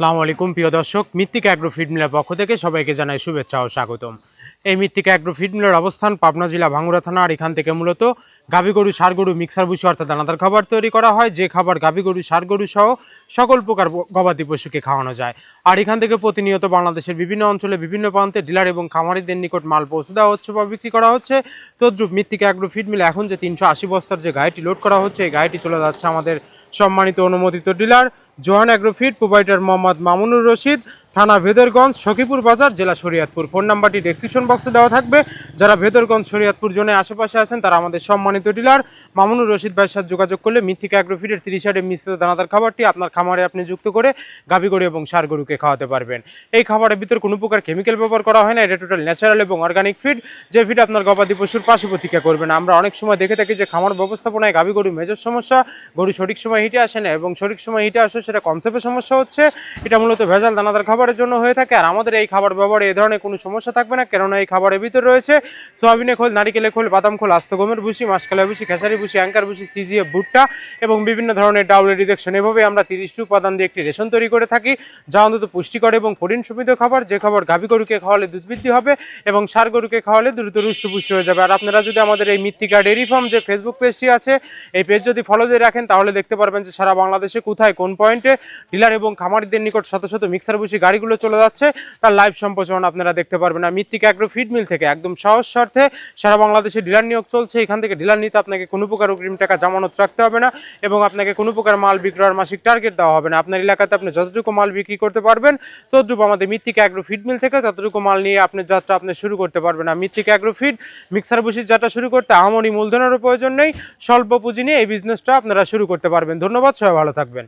আসসালামু আলাইকুম প্রিয় দর্শক, মৃত্তিকা অ্যাগ্রো ফিড মিলের পক্ষ থেকে সবাইকে জানাই শুভেচ্ছা ও স্বাগতম। এই মৃত্তিকা অ্যাগ্রো ফিড মিলের অবস্থান পাবনা জেলা ভাঙ্গুড়া থানা। আর এখান থেকে মূলত গাভী গরু, ষাঁড় গরু, মিক্সার ভুসি অর্থাৎ দানাদার খাবার তৈরি করা হয়, যে খাবার গাভী গরু, ষাঁড় গরু সহ সকল প্রকার গবাদি পশুকে খাওয়ানো যায়। আর এখান থেকে প্রতিনিয়ত বাংলাদেশের বিভিন্ন অঞ্চলে বিভিন্ন প্রান্তে ডিলার এবং খামারিদের নিকট মাল পৌঁছে দেওয়া হচ্ছে বা বিক্রি করা হচ্ছে। তদ্রুপ মৃত্তিকা অ্যাগ্রো ফিড মিলে এখন যে 380 বস্তার যে গাড়িটি লোড করা হচ্ছে, এই গাড়িটি চলে যাচ্ছে আমাদের সম্মানিত অনুমোদিত ডিলার জোহান অ্যাগ্রোফিড, প্রোভাইডার মোহাম্মদ মামুনুর রশিদ, থানা ভেদরগঞ্জ, সখীপুর বাজার, জেলা শরীয়তপুর। ফোন নাম্বারটি ডেসক্রিপশন বক্সে দেওয়া থাকবে। যারা ভেদরগঞ্জ শরীয়তপুর জোনে আশেপাশে আছেন তারা আমাদের সম্মানিত ডিলার মামুনুর রশিদ ভাইয়ের সাথে যোগাযোগ করলে মৃত্তিকা অ্যাগ্রোফিডের 30 মিশ্রিত দানাদার খাবারটি আপনার খামারে আপনি যুক্ত করে গাভী গরু এবং ষাঁড় গরুকে খাওয়াতে পারবেন। এই খাবারের ভিতর কোনো প্রকার কেমিক্যাল ব্যবহার করা হয় না, এটা টোটাল ন্যাচারাল এবং অর্গানিক ফিড, যে ফিড আপনার গবাদি পশুর পার্শ্ব প্রতিক্রিয়া করবে না। আমরা অনেক সময় দেখে থাকি যে খামার ব্যবস্থাপনায় গাভী গরু মেজর সমস্যা, গরু সঠিক সময় হিটে আসে না, এবং সঠিক সময় হিটে আসে সেটা কনসেপ্টের সমস্যা হচ্ছে। এটা মূলত ভেজাল দানাদার খাবারের জন্য হয়ে থাকে। আর আমাদের এই খাবার ব্যবহারে এই ধরনের কোনো সমস্যা থাকবে না, কেননা এই খাবারের ভিতর রয়েছে সোয়াবিনের খোল, নারিকেলের খোল, বাদাম খোল, আস্ত গমের ভুসি, মাসকালাই ভুসি, খেসারি ভুসি, অ্যাঙ্কার ভুসি, সিজিএফ ভুট্টা এবং বিভিন্ন ধরনের ডাউলের রিডাকশন। এভাবে আমরা 30টি উপাদান দিয়ে একটি রেশন তৈরি করে থাকি, যা অন্তত পুষ্টিকর এবং প্রোটিন সমৃদ্ধ খাবার, যে খাবার গাভী গরুকে খাওয়ালে দুধ বৃদ্ধি হবে এবং ষাঁড় গরুকে খাওয়ালে দ্রুত হৃষ্টপুষ্ট হয়ে যাবে। আর আপনারা যদি আমাদের এই মৃত্তিকা ডেইরি ফার্ম যে ফেসবুক পেজটি আছে, এই পেজ যদি ফলো দিয়ে রাখেন তাহলে দেখতে পারবেন যে সারা বাংলাদেশে কোথায় কোন পয়েন্টে ডিলার এবং খামারিদের নিকট শত শত মিক্সার ভুসি গাড়িগুলো চলে যাচ্ছে, তার লাইভ সম্প্রচারণ আপনারা দেখতে পারবেন। আর মৃত্তিকা অ্যাগ্রো ফিড মিল থেকে একদম সহজ শর্তে সারা বাংলাদেশে ডিলার নিয়োগ চলছে। এখান থেকে ডিলার নিতে আপনাকে কোনো প্রকার অগ্রিম টাকা জামানত রাখতে হবে না, এবং আপনাকে কোনো প্রকার মাল বিক্রয়ের মাসিক টার্গেট দেওয়া হবে না। আপনার এলাকাতে আপনি যতটুকু মাল বিক্রি করতে পারবেন ততটুকু আমাদের মৃত্তিকা অ্যাগ্রো ফিড মিল থেকে ততটুকু মাল নিয়ে আপনার যাত্রা আপনি শুরু করতে পারবেন। আর মৃত্তিকা অ্যাগ্রো ফিড মিক্সার ভুসির যাত্রা শুরু করতে আমনি মূলধনেরও প্রয়োজন নেই, স্বল্প পুঁজি নিয়ে এই বিজনেসটা আপনারা শুরু করতে পারবেন। ধন্যবাদ, সবাই ভালো থাকবেন।